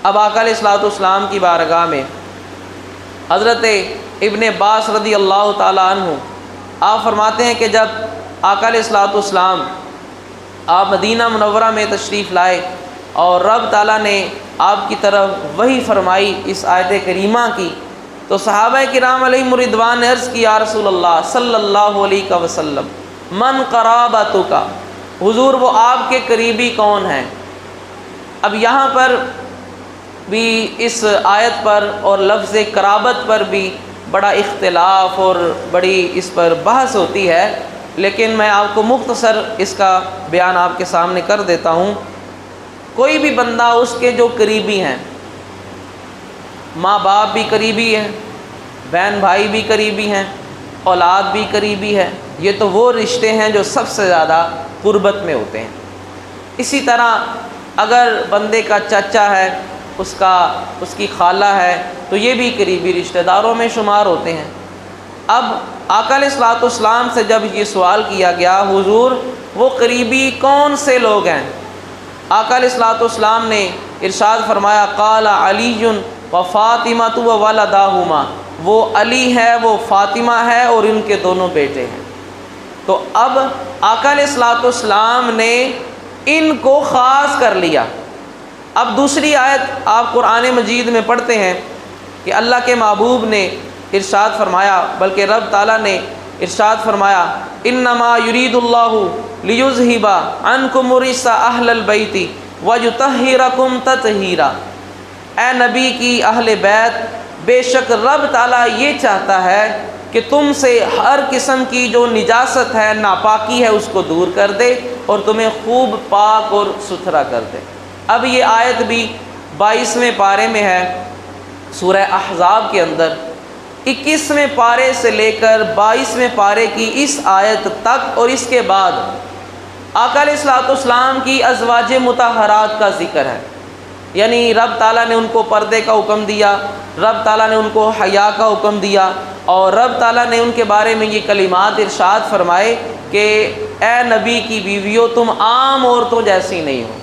اب آقا علیہ الصلوۃ والسلام کی بارگاہ میں حضرت ابن عباس رضی اللہ تعالیٰ عنہ آپ فرماتے ہیں کہ جب آقا علیہ الصلوۃ والسلام آپ مدینہ منورہ میں تشریف لائے اور رب تعالیٰ نے آپ کی طرف وحی فرمائی اس آیت کریمہ کی، تو صحابہ کرام علیہم رضوان نے عرض کی یا رسول اللہ صلی اللہ علیہ وسلم من قرابتک، حضور وہ آپ کے قریبی کون ہیں؟ اب یہاں پر بھی اس آیت پر اور لفظ قرابت پر بھی بڑا اختلاف اور بڑی اس پر بحث ہوتی ہے، لیکن میں آپ کو مختصر اس کا بیان آپ کے سامنے کر دیتا ہوں۔ کوئی بھی بندہ اس کے جو قریبی ہیں، ماں باپ بھی قریبی ہیں، بہن بھائی بھی قریبی ہیں، اولاد بھی قریبی ہے، یہ تو وہ رشتے ہیں جو سب سے زیادہ قربت میں ہوتے ہیں۔ اسی طرح اگر بندے کا چچا ہے، اس کی خالہ ہے، تو یہ بھی قریبی رشتہ داروں میں شمار ہوتے ہیں۔ اب آقا علیہ الصلوۃ والسلام سے جب یہ سوال کیا گیا حضور وہ قریبی کون سے لوگ ہیں، آقا علیہ الصلوۃ والسلام نے ارشاد فرمایا قال علی و فاطمۃ و ولداہما، وہ علی ہے، وہ فاطمہ ہے اور ان کے دونوں بیٹے ہیں۔ تو اب آقا علیہ الصلوۃ والسلام نے ان کو خاص کر لیا۔ اب دوسری آیت آپ قرآن مجید میں پڑھتے ہیں کہ اللہ کے محبوب نے ارشاد فرمایا، بلکہ رب تعالیٰ نے ارشاد فرمایا انما یرید اللہ لیذہب عنکم الرجس اہل البیت ویطہرکم تطہیرا، اے نبی کی اہل بیت، بے شک رب تعالیٰ یہ چاہتا ہے کہ تم سے ہر قسم کی جو نجاست ہے، ناپاکی ہے، اس کو دور کر دے اور تمہیں خوب پاک اور ستھرا کر دے۔ اب یہ آیت بھی 22ویں پارے میں ہے سورہ احزاب کے اندر، 21ویں پارے سے لے کر 22ویں پارے کی اس آیت تک، اور اس کے بعد آقا علیہ الصلوۃ والسلام کی ازواج مطہرات کا ذکر ہے، یعنی رب تعالیٰ نے ان کو پردے کا حکم دیا، رب تعالیٰ نے ان کو حیا کا حکم دیا، اور رب تعالیٰ نے ان کے بارے میں یہ کلمات ارشاد فرمائے کہ اے نبی کی بیویوں تم عام عورتوں جیسی نہیں ہو۔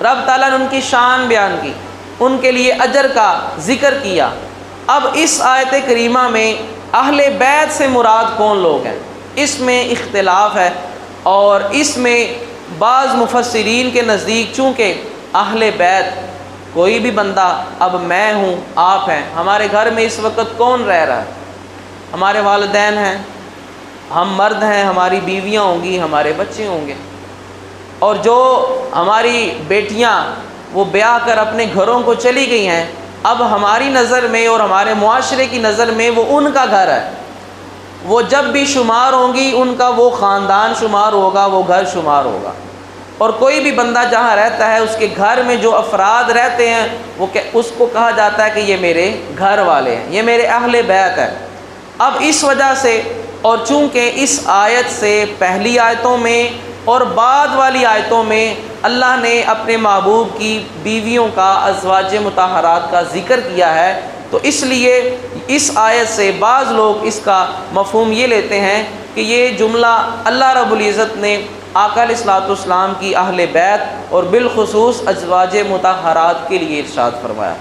رب تعالیٰ نے ان کی شان بیان کی، ان کے لیے اجر کا ذکر کیا۔ اب اس آیت کریمہ میں اہل بیت سے مراد کون لوگ ہیں، اس میں اختلاف ہے، اور اس میں بعض مفسرین کے نزدیک چونکہ اہل بیت کوئی بھی بندہ، اب میں ہوں، آپ ہیں، ہمارے گھر میں اس وقت کون رہ رہا ہے؟ ہمارے والدین ہیں، ہم مرد ہیں، ہماری بیویاں ہوں گی، ہمارے بچے ہوں گے، اور جو ہماری بیٹیاں وہ بیاہ کر اپنے گھروں کو چلی گئی ہیں، اب ہماری نظر میں اور ہمارے معاشرے کی نظر میں وہ ان کا گھر ہے، وہ جب بھی شمار ہوں گی ان کا وہ خاندان شمار ہوگا، وہ گھر شمار ہوگا۔ اور کوئی بھی بندہ جہاں رہتا ہے اس کے گھر میں جو افراد رہتے ہیں وہ اس کو کہا جاتا ہے کہ یہ میرے گھر والے ہیں، یہ میرے اہل بیت ہیں۔ اب اس وجہ سے، اور چونکہ اس آیت سے پہلی آیتوں میں اور بعد والی آیتوں میں اللہ نے اپنے محبوب کی بیویوں کا، ازواج مطہرات کا ذکر کیا ہے، تو اس لیے اس آیت سے بعض لوگ اس کا مفہوم یہ لیتے ہیں کہ یہ جملہ اللہ رب العزت نے آقا علیہ الصلوۃ والسلام کی اہل بیت اور بالخصوص ازواج مطہرات کے لیے ارشاد فرمایا۔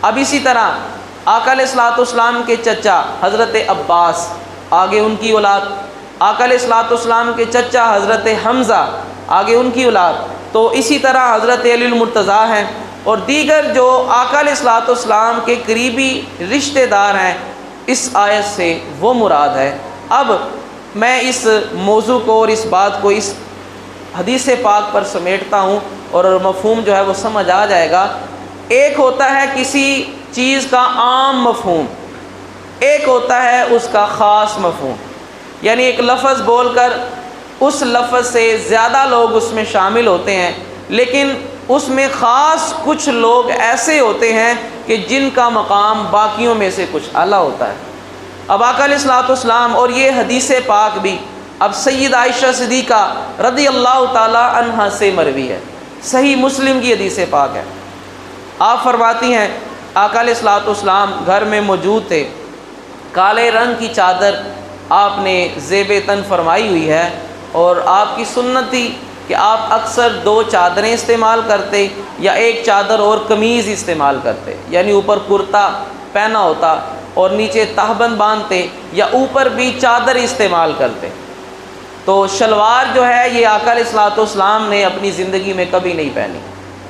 اب اسی طرح آقا علیہ الصلوۃ والسلام کے چچا حضرت عباس، آگے ان کی اولاد، آقا علیہ الصلوۃ والسلام کے چچا حضرت حمزہ، آگے ان کی اولاد، تو اسی طرح حضرت علی المرتضیٰ ہیں، اور دیگر جو آقا علیہ الصلوۃ والسلام کے قریبی رشتہ دار ہیں، اس آیت سے وہ مراد ہے۔ اب میں اس موضوع کو اور اس بات کو اس حدیث پاک پر سمیٹتا ہوں، اور مفہوم جو ہے وہ سمجھ آ جائے گا۔ ایک ہوتا ہے کسی چیز کا عام مفہوم، ایک ہوتا ہے اس کا خاص مفہوم، یعنی ایک لفظ بول کر اس لفظ سے زیادہ لوگ اس میں شامل ہوتے ہیں، لیکن اس میں خاص کچھ لوگ ایسے ہوتے ہیں کہ جن کا مقام باقیوں میں سے کچھ اعلیٰ ہوتا ہے۔ اب آقا علیہ الصلوۃ والسلام، اور یہ حدیث پاک بھی اب سید عائشہ صدیقہ رضی اللہ تعالی عنہا سے مروی ہے، صحیح مسلم کی حدیث پاک ہے۔ آپ فرماتی ہیں آقا علیہ الصلوۃ والسلام گھر میں موجود تھے، کالے رنگ کی چادر آپ نے زیب تن فرمائی ہوئی ہے، اور آپ کی سنت تھی کہ آپ اکثر 2 چادریں استعمال کرتے یا ایک چادر اور قمیض استعمال کرتے، یعنی اوپر کرتا پہنا ہوتا اور نیچے تہبند باندھتے، یا اوپر بھی چادر استعمال کرتے۔ تو شلوار جو ہے یہ آقا علیہ الصلوۃ والسلام نے اپنی زندگی میں کبھی نہیں پہنی۔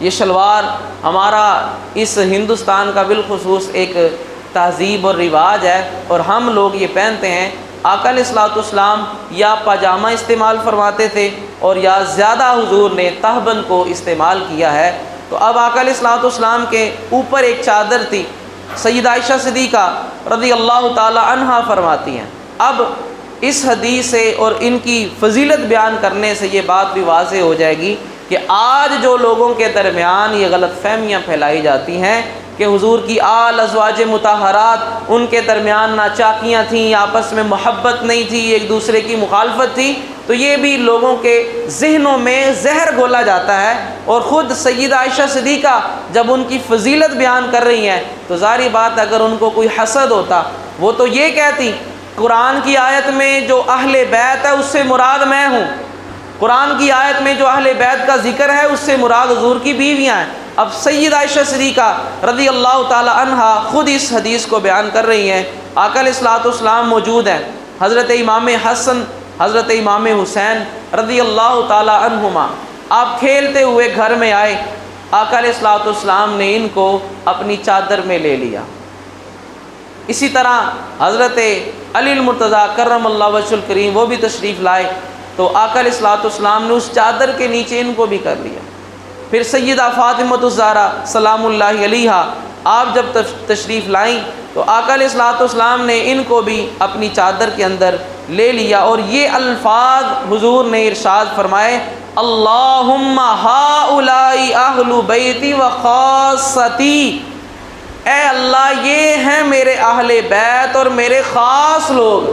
یہ شلوار ہمارا اس ہندوستان کا بالخصوص ایک تہذیب اور رواج ہے، اور ہم لوگ یہ پہنتے ہیں۔ آقا علیہ الصلوۃ والسلام یا پاجامہ استعمال فرماتے تھے اور یا زیادہ حضور نے تہبند کو استعمال کیا ہے۔ تو اب آقا علیہ الصلوۃ والسلام کے اوپر ایک چادر تھی۔ سیدہ عائشہ صدیقہ رضی اللہ تعالی عنہا فرماتی ہیں۔ اب اس حدیث سے اور ان کی فضیلت بیان کرنے سے یہ بات بھی واضح ہو جائے گی کہ آج جو لوگوں کے درمیان یہ غلط فہمیاں پھیلائی جاتی ہیں کہ حضور کی آل ازواج مطہرات ان کے درمیان ناچاکیاں تھیں، آپس میں محبت نہیں تھی، ایک دوسرے کی مخالفت تھی، تو یہ بھی لوگوں کے ذہنوں میں زہر گھولا جاتا ہے۔ اور خود سیدہ عائشہ صدیقہ جب ان کی فضیلت بیان کر رہی ہیں تو ظاہری بات اگر ان کو کوئی حسد ہوتا وہ تو یہ کہتی قرآن کی آیت میں جو اہل بیت ہے اس سے مراد میں ہوں، قرآن کی آیت میں جو اہل بیت کا ذکر ہے اس سے مراد حضور کی بیویاں ہیں۔ اب سیدہ عائشہ صدیقہ رضی اللہ تعالی عنہا خود اس حدیث کو بیان کر رہی ہیں۔ آقا علیہ الصلوۃ والسلام موجود ہیں، حضرت امام حسن، حضرت امام حسین رضی اللہ تعالی عنہما آپ کھیلتے ہوئے گھر میں آئے، آقا علیہ الصلوۃ والسلام نے ان کو اپنی چادر میں لے لیا۔ اسی طرح حضرت علی المرتضیٰ کرم اللہ وجہ الکریم وہ بھی تشریف لائے تو آقا علیہ الصلوۃ والسلام نے اس چادر کے نیچے ان کو بھی کر لیا۔ پھر سیدہ فاطمہ الزہرا سلام اللہ علیہا آپ جب تشریف لائیں تو آقا علیہ الصلوۃ والسلام نے ان کو بھی اپنی چادر کے اندر لے لیا، اور یہ الفاظ حضور نے ارشاد فرمائے، اللہم ہؤلاء اہل بیتی و خاصتی، اے اللہ یہ ہیں میرے اہل بیت اور میرے خاص لوگ۔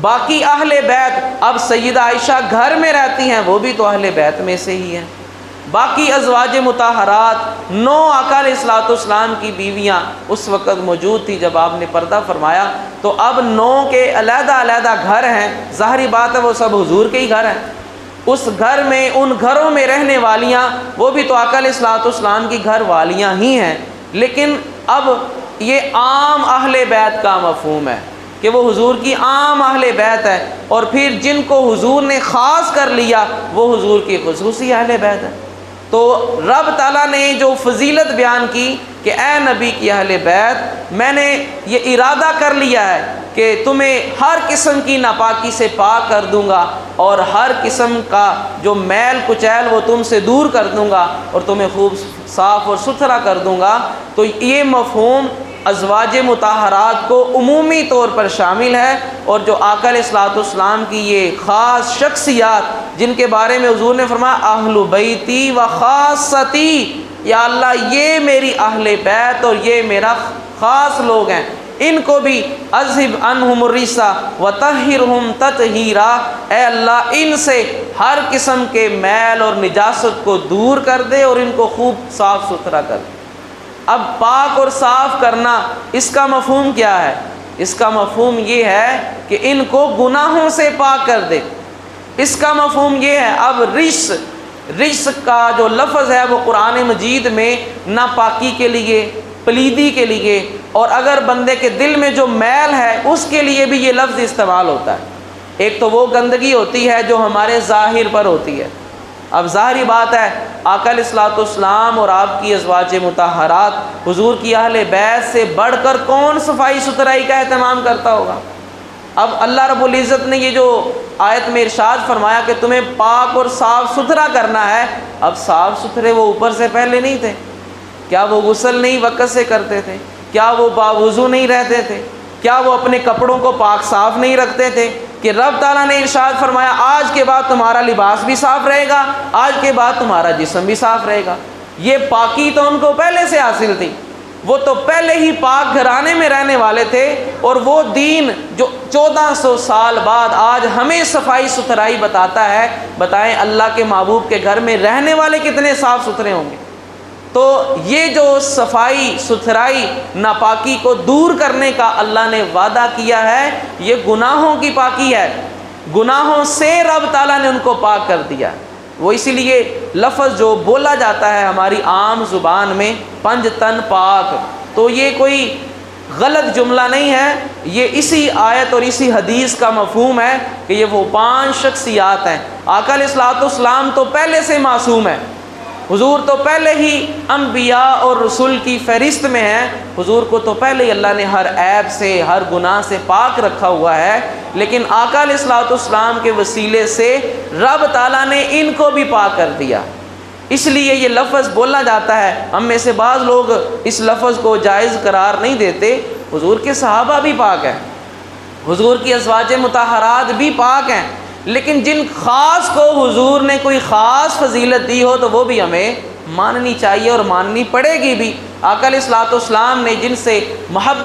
باقی اہل بیت، اب سیدہ عائشہ گھر میں رہتی ہیں وہ بھی تو اہل بیت میں سے ہی ہیں۔ باقی ازواج مطہرات 9 آقا علیہ الصلوۃ والسلام کی بیویاں اس وقت موجود تھی جب آپ نے پردہ فرمایا، تو اب 9 کے علیحدہ علیحدہ گھر ہیں، ظاہری بات ہے وہ سب حضور کے ہی گھر ہیں۔ اس گھر میں ان گھروں میں رہنے والیاں وہ بھی تو آقا علیہ الصلوۃ والسلام کی گھر والیاں ہی ہیں، لیکن اب یہ عام اہل بیت کا مفہوم ہے کہ وہ حضور کی عام اہل بیت ہے، اور پھر جن کو حضور نے خاص کر لیا وہ حضور کی خصوصی اہل بیت ہے۔ تو رب تعالیٰ نے جو فضیلت بیان کی کہ اے نبی کی اہل بیت، میں نے یہ ارادہ کر لیا ہے کہ تمہیں ہر قسم کی ناپاکی سے پاک کر دوں گا، اور ہر قسم کا جو میل کچیل وہ تم سے دور کر دوں گا، اور تمہیں خوب صاف اور ستھرا کر دوں گا۔ تو یہ مفہوم ازواج مطہرات کو عمومی طور پر شامل ہے، اور جو آقا علیہ الصلوۃ والسلام کی یہ خاص شخصیات جن کے بارے میں حضور نے فرمایا اہل بیتی و خاصتی، یا اللہ یہ میری اہل بیت اور یہ میرا خاص لوگ ہیں، ان کو بھی اذہب عنہم الرجس وطہرہم تطہیرا، اے اللہ ان سے ہر قسم کے میل اور نجاست کو دور کر دے اور ان کو خوب صاف ستھرا کر دے۔ اب پاک اور صاف کرنا اس کا مفہوم کیا ہے؟ اس کا مفہوم یہ ہے کہ ان کو گناہوں سے پاک کر دے۔ اس کا مفہوم یہ ہے، اب رجس کا جو لفظ ہے وہ قرآن مجید میں ناپاکی کے لیے، پلیدی کے لیے، اور اگر بندے کے دل میں جو میل ہے اس کے لیے بھی یہ لفظ استعمال ہوتا ہے۔ ایک تو وہ گندگی ہوتی ہے جو ہمارے ظاہر پر ہوتی ہے۔ اب ظاہری بات ہے آقا علیہ الصلوۃ والسلام اور آپ کی ازواج مطہرات حضور کی اہل بیت سے بڑھ کر کون صفائی ستھرائی کا اہتمام کرتا ہوگا؟ اب اللہ رب العزت نے یہ جو آیت میں ارشاد فرمایا کہ تمہیں پاک اور صاف ستھرا کرنا ہے، اب صاف ستھرے وہ اوپر سے پہلے نہیں تھے؟ کیا وہ غسل نہیں وقت سے کرتے تھے؟ کیا وہ باوضو نہیں رہتے تھے؟ کیا وہ اپنے کپڑوں کو پاک صاف نہیں رکھتے تھے؟ کہ رب تعالیٰ نے ارشاد فرمایا آج کے بعد تمہارا لباس بھی صاف رہے گا، آج کے بعد تمہارا جسم بھی صاف رہے گا۔ یہ پاکی تو ان کو پہلے سے حاصل تھی، وہ تو پہلے ہی پاک گھرانے میں رہنے والے تھے، اور وہ دین جو 1400 سال بعد آج ہمیں صفائی ستھرائی بتاتا ہے، بتائیں اللہ کے محبوب کے گھر میں رہنے والے کتنے صاف ستھرے ہوں گے۔ تو یہ جو صفائی ستھرائی ناپاکی کو دور کرنے کا اللہ نے وعدہ کیا ہے، یہ گناہوں کی پاکی ہے۔ گناہوں سے رب تعالیٰ نے ان کو پاک کر دیا۔ وہ اسی لیے لفظ جو بولا جاتا ہے ہماری عام زبان میں پنج تن پاک، تو یہ کوئی غلط جملہ نہیں ہے، یہ اسی آیت اور اسی حدیث کا مفہوم ہے کہ یہ وہ 5 شخصیات ہیں۔ آقا علیہ الصلوۃ والسلام تو پہلے سے معصوم ہے، حضور تو پہلے ہی انبیاء اور رسول کی فہرست میں ہیں، حضور کو تو پہلے ہی اللہ نے ہر عیب سے ہر گناہ سے پاک رکھا ہوا ہے، لیکن آقا علیہ الصلوۃ والسلام کے وسیلے سے رب تعالیٰ نے ان کو بھی پاک کر دیا، اس لیے یہ لفظ بولا جاتا ہے۔ ہم میں سے بعض لوگ اس لفظ کو جائز قرار نہیں دیتے، حضور کے صحابہ بھی پاک ہیں، حضور کی ازواج مطہرات بھی پاک ہیں، لیکن جن خاص کو حضور نے کوئی خاص فضیلت دی ہو تو وہ بھی ہمیں ماننی چاہیے اور ماننی پڑے گی بھی۔ آقا علیہ الصلوۃ والسلام نے جن سے محبت